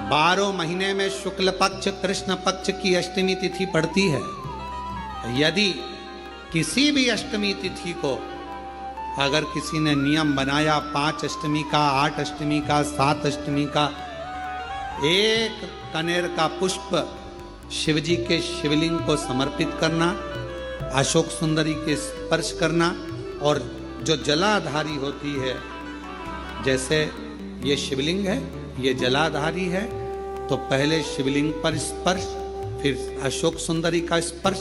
12 महीने में शुक्ल पक्ष कृष्ण पक्ष की अष्टमी तिथि पड़ती है। यदि किसी भी अष्टमी तिथि को अगर किसी ने नियम बनाया 5 अष्टमी का, 8 अष्टमी का, 7 अष्टमी का, एक कनेर का पुष्प शिवजी के शिवलिंग को समर्पित करना, अशोक सुंदरी के स्पर्श करना, और जो जलाधारी होती है, जैसे ये शिवलिंग है, ये जलाधारी है, तो पहले शिवलिंग पर स्पर्श, फिर अशोक सुंदरी का स्पर्श,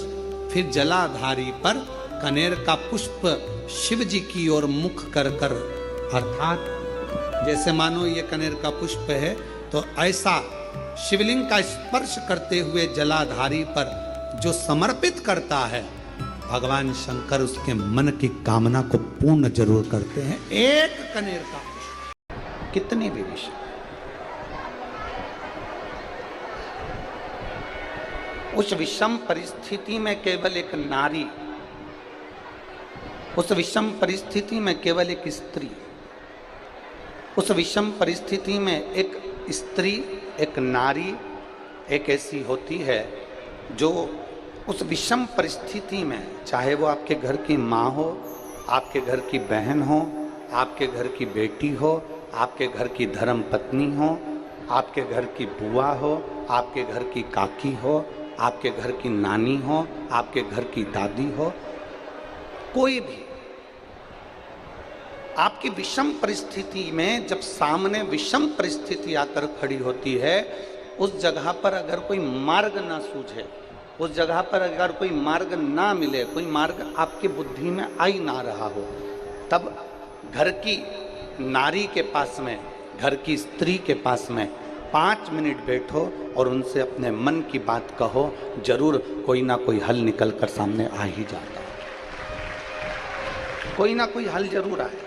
फिर जलाधारी पर कनेर का पुष्प शिव जी की ओर मुख कर कर, अर्थात जैसे मानो ये कनेर का पुष्प है, तो ऐसा शिवलिंग का स्पर्श करते हुए जलाधारी पर जो समर्पित करता है, भगवान शंकर उसके मन की कामना को पूर्ण जरूर करते हैं। एक कनेर का पुष्प कितनी भी विषय, उस विषम परिस्थिति में केवल एक नारी, उस विषम परिस्थिति में केवल एक स्त्री, उस विषम परिस्थिति में एक स्त्री, एक नारी एक ऐसी होती है जो उस विषम परिस्थिति में, चाहे वो आपके घर की माँ हो, आपके घर की बहन हो, आपके घर की बेटी हो, आपके घर की धर्म पत्नी हो, आपके घर की बुआ हो, आपके घर की काकी हो, आपके घर की नानी हो, आपके घर की दादी हो, कोई भी आपकी विषम परिस्थिति में जब सामने विषम परिस्थिति आकर खड़ी होती है, उस जगह पर अगर कोई मार्ग ना सूझे, उस जगह पर अगर कोई मार्ग ना मिले, कोई मार्ग आपकी बुद्धि में आ ही ना रहा हो, तब घर की नारी के पास में, घर की स्त्री के पास में 5 मिनट बैठो और उनसे अपने मन की बात कहो, जरूर कोई ना कोई हल निकल कर सामने आ ही जाता है। कोई ना कोई हल जरूर आए,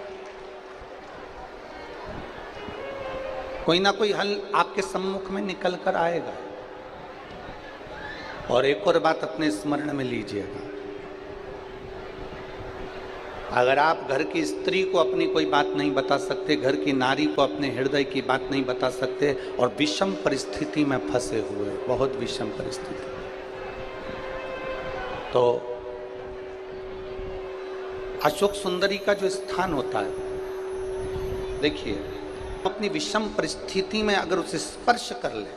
कोई ना कोई हल आपके सम्मुख में निकल कर आएगा। और एक और बात अपने स्मरण में लीजिएगा, अगर आप घर की स्त्री को अपनी कोई बात नहीं बता सकते, घर की नारी को अपने हृदय की बात नहीं बता सकते, और विषम परिस्थिति में फंसे हुए, बहुत विषम परिस्थिति, तो अशोक सुंदरी का जो स्थान होता है, देखिए, अपनी विषम परिस्थिति में अगर उसे स्पर्श कर ले,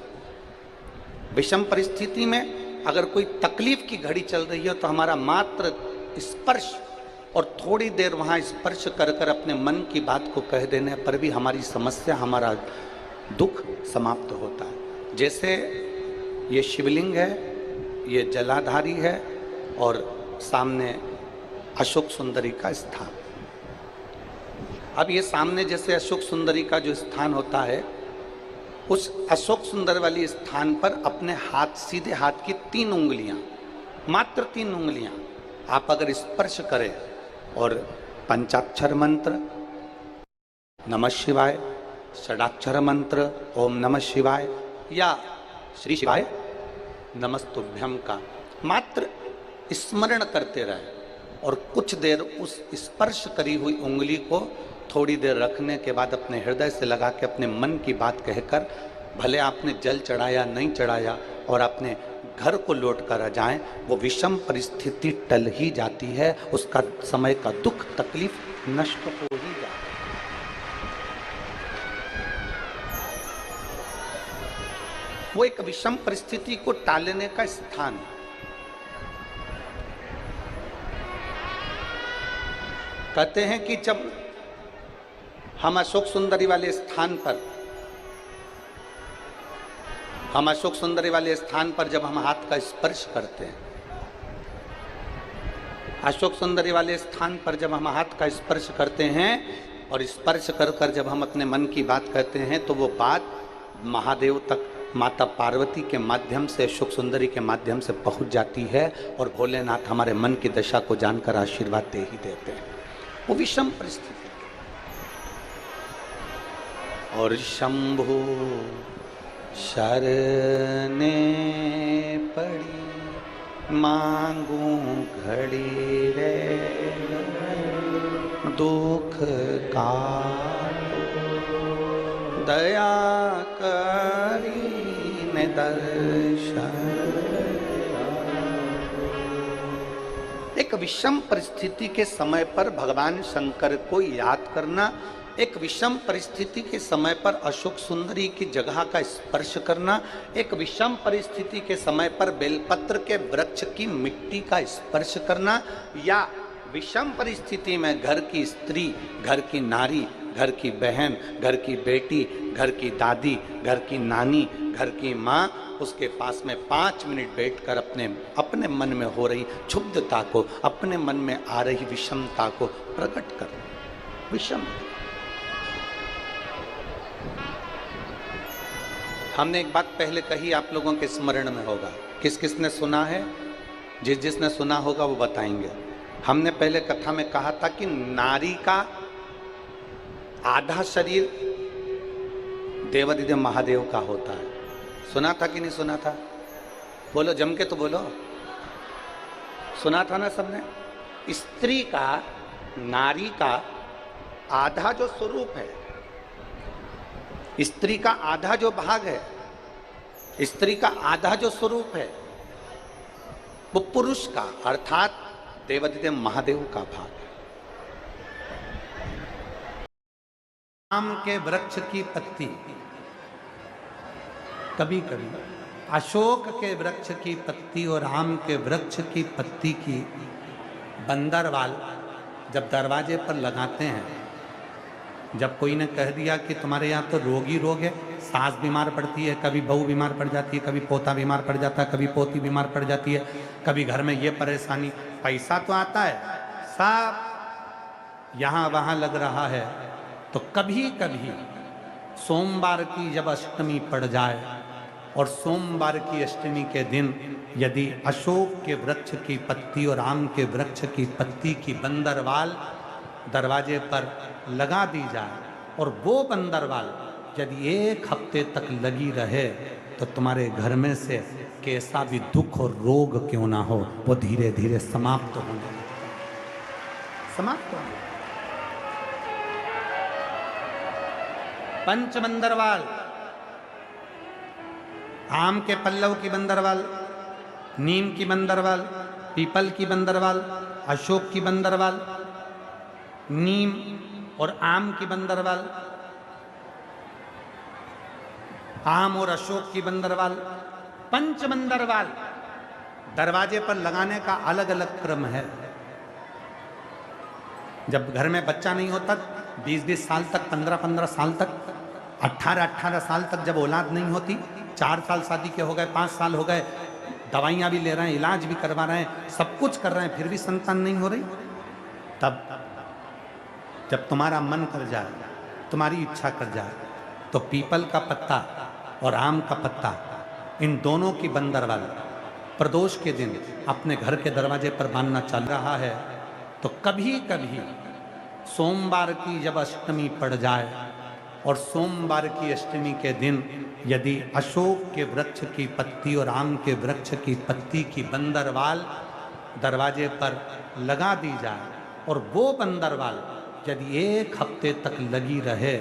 विषम परिस्थिति में अगर कोई तकलीफ की घड़ी चल रही है, तो हमारा मात्र स्पर्श और थोड़ी देर वहाँ स्पर्श कर कर अपने मन की बात को कह देने पर भी हमारी समस्या, हमारा दुख समाप्त होता है। जैसे ये शिवलिंग है, ये जलाधारी है, और सामने अशोक सुंदरी का स्थान। अब ये सामने जैसे अशोक सुंदरी का जो स्थान होता है, उस अशोक सुंदर वाली स्थान पर अपने हाथ, सीधे हाथ की 3 उंगलियां, मात्र 3 उंगलियां आप अगर स्पर्श करें और पंचाक्षर मंत्र नमः शिवाय, षडाक्षर मंत्र ओम नमः शिवाय या श्री शिवाय नमस्तुभ्यम का मात्र स्मरण करते रहे, और कुछ देर उस स्पर्श करी हुई उंगली को थोड़ी देर रखने के बाद अपने हृदय से लगा के अपने मन की बात कहकर, भले आपने जल चढ़ाया नहीं चढ़ाया, और अपने घर को लौट कर आ जाएं, वो विषम परिस्थिति टल ही जाती है, उसका समय का दुख तकलीफ नष्ट हो ही जाता है। वो एक विषम परिस्थिति को टालने का स्थान है। कहते हैं कि जब हम अशोक सुंदरी वाले स्थान पर, हम अशोक सुंदरी वाले स्थान पर जब हम हाथ का स्पर्श करते हैं, अशोक सुंदरी वाले स्थान पर जब हम हाथ का स्पर्श करते हैं और स्पर्श कर कर जब हम अपने मन की बात कहते हैं, तो वो बात महादेव तक, माता पार्वती के माध्यम से, अशोक सुंदरी के माध्यम से पहुंच जाती है, और भोलेनाथ हमारे मन की दशा को जानकर आशीर्वाद दे ही देते हैं। वो विषम परिस्थिति। और शंभु शरणे पड़ी मांगू घड़ी रे, दुख का दया करी तुम्हें दर्शन। एक विषम परिस्थिति के समय पर भगवान शंकर को याद करना, एक विषम परिस्थिति के समय पर अशोक सुंदरी की जगह का स्पर्श करना, एक विषम परिस्थिति के समय पर बेलपत्र के वृक्ष की मिट्टी का स्पर्श करना, या विषम परिस्थिति में घर की स्त्री, घर की नारी, घर की बहन, घर की बेटी, घर की दादी, घर की नानी, घर की माँ, उसके पास में 5 मिनट बैठकर अपने मन में हो रही क्षुब्धता को, अपने मन में आ रही विषमता को प्रकट कर। विषम हमने एक बात पहले कही, आप लोगों के स्मरण में होगा। किस किसने सुना है? जिसने सुना होगा वो बताएंगे। हमने पहले कथा में कहा था कि नारी का आधा शरीर देवादिदेव महादेव का होता है। सुना था कि नहीं सुना था? बोलो, जम के तो बोलो। सुना था ना सबने? स्त्री का, नारी का आधा जो स्वरूप है, स्त्री का आधा जो भाग है, स्त्री का आधा जो स्वरूप है, वो पुरुष का अर्थात देवादिदेव महादेव का भाग है। आम के वृक्ष की पत्ती, कभी कभी अशोक के वृक्ष की पत्ती और आम के वृक्ष की पत्ती की बंदरवाल जब दरवाजे पर लगाते हैं, जब कोई ने कह दिया कि तुम्हारे यहाँ तो रोग ही रोग है, सास बीमार पड़ती है, कभी बहू बीमार पड़ जाती है, कभी पोता बीमार पड़ जाता है, कभी पोती बीमार पड़ जाती है, कभी घर में ये परेशानी, पैसा तो आता है, सब यहाँ वहाँ लग रहा है, तो कभी कभी सोमवार की जब अष्टमी पड़ जाए और सोमवार की अष्टमी के दिन यदि अशोक के वृक्ष की पत्ती और आम के वृक्ष की पत्ती की बंदरवाल दरवाजे पर लगा दी जाए और वो बंदरवाल यदि 1 हफ्ते तक लगी रहे, तो तुम्हारे घर में से कैसा भी दुख और रोग क्यों ना हो, वो धीरे धीरे समाप्त होने लगता है। समाप्त होने। पंच बंदरवाल, आम के पल्लव की बंदरवाल, नीम की बंदरवाल, पीपल की बंदरवाल, अशोक की बंदरवाल, नीम और आम की बंदरवाल, आम और अशोक की बंदरवाल, पंच बंदरवाल दरवाजे पर लगाने का अलग अलग क्रम है। जब घर में बच्चा नहीं होता, 20-20 साल तक, 15-15 साल तक, 18-18 साल तक जब औलाद नहीं होती, 4 साल शादी के हो गए, 5 साल हो गए, दवाइयाँ भी ले रहे हैं, इलाज भी करवा रहे हैं, सब कुछ कर रहे हैं, फिर भी संतान नहीं हो रही, तब जब तुम्हारा मन कर जाए, तुम्हारी इच्छा कर जाए, तो पीपल का पत्ता और आम का पत्ता, इन दोनों की बंदरवाल प्रदोष के दिन अपने घर के दरवाजे पर बांधना चल रहा है, तो कभी कभी सोमवार की जब अष्टमी पड़ जाए और सोमवार की अष्टमी के दिन यदि अशोक के वृक्ष की पत्ती और आम के वृक्ष की पत्ती की बंदरवाल दरवाजे पर लगा दी जाए और वो बंदरवाल यदि 1 हफ्ते तक लगी रहे,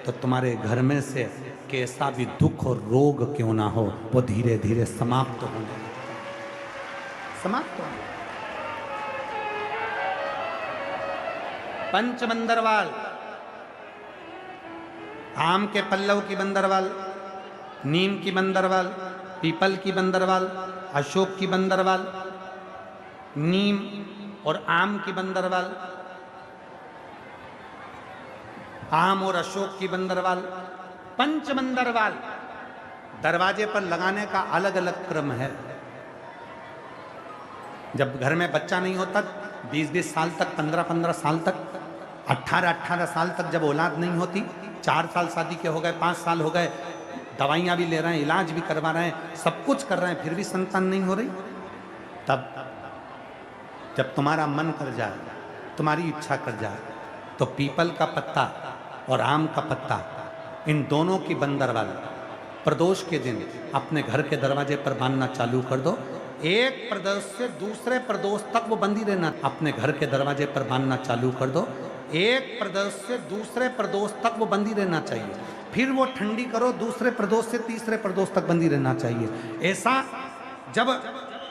तो तुम्हारे घर में से कैसा भी दुख और रोग क्यों ना हो, वो धीरे धीरे समाप्त होने लगता है। समाप्त होने। पंच बंदरवाल, आम के पल्लव की बंदरवाल, नीम की बंदरवाल, पीपल की बंदरवाल, अशोक की बंदरवाल, नीम और आम की बंदरवाल, आम और अशोक की बंदरवाल, पंच बंदरवाल दरवाजे पर लगाने का अलग अलग क्रम है। जब घर में बच्चा नहीं होता, 20-20 साल तक, 15-15 साल तक, 18-18 साल तक जब औलाद नहीं होती, 4 साल शादी के हो गए, 5 साल हो गए, दवाइयाँ भी ले रहे हैं, इलाज भी करवा रहे हैं, सब कुछ कर रहे हैं, फिर भी संतान नहीं हो रही, तब जब तुम्हारा मन कर जाए, तुम्हारी इच्छा कर जाए, तो पीपल का पत्ता और आम का पत्ता, इन दोनों की बंदरवाल प्रदोष के दिन अपने घर के दरवाजे पर बांधना चालू कर दो। एक प्रदोष से दूसरे प्रदोष तक वो बंदी रहना, अपने घर के दरवाजे पर बांधना चालू कर दो। एक प्रदोष से दूसरे प्रदोष तक वो बंदी रहना चाहिए, फिर वो ठंडी करो, दूसरे प्रदोष से तीसरे प्रदोष तक बंदी रहना चाहिए। ऐसा जब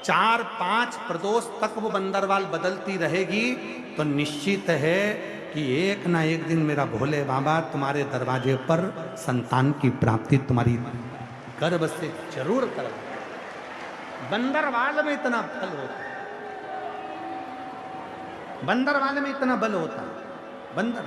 4-5 प्रदोष तक वो बंदरवाल बदलती रहेगी तो निश्चित है कि एक ना एक दिन मेरा भोले बाबा तुम्हारे दरवाजे पर संतान की प्राप्ति तुम्हारी गर्भ से जरूर कर। बंदरवाल में इतना बल होता है, बंदरवाल में इतना बल होता है। बंदर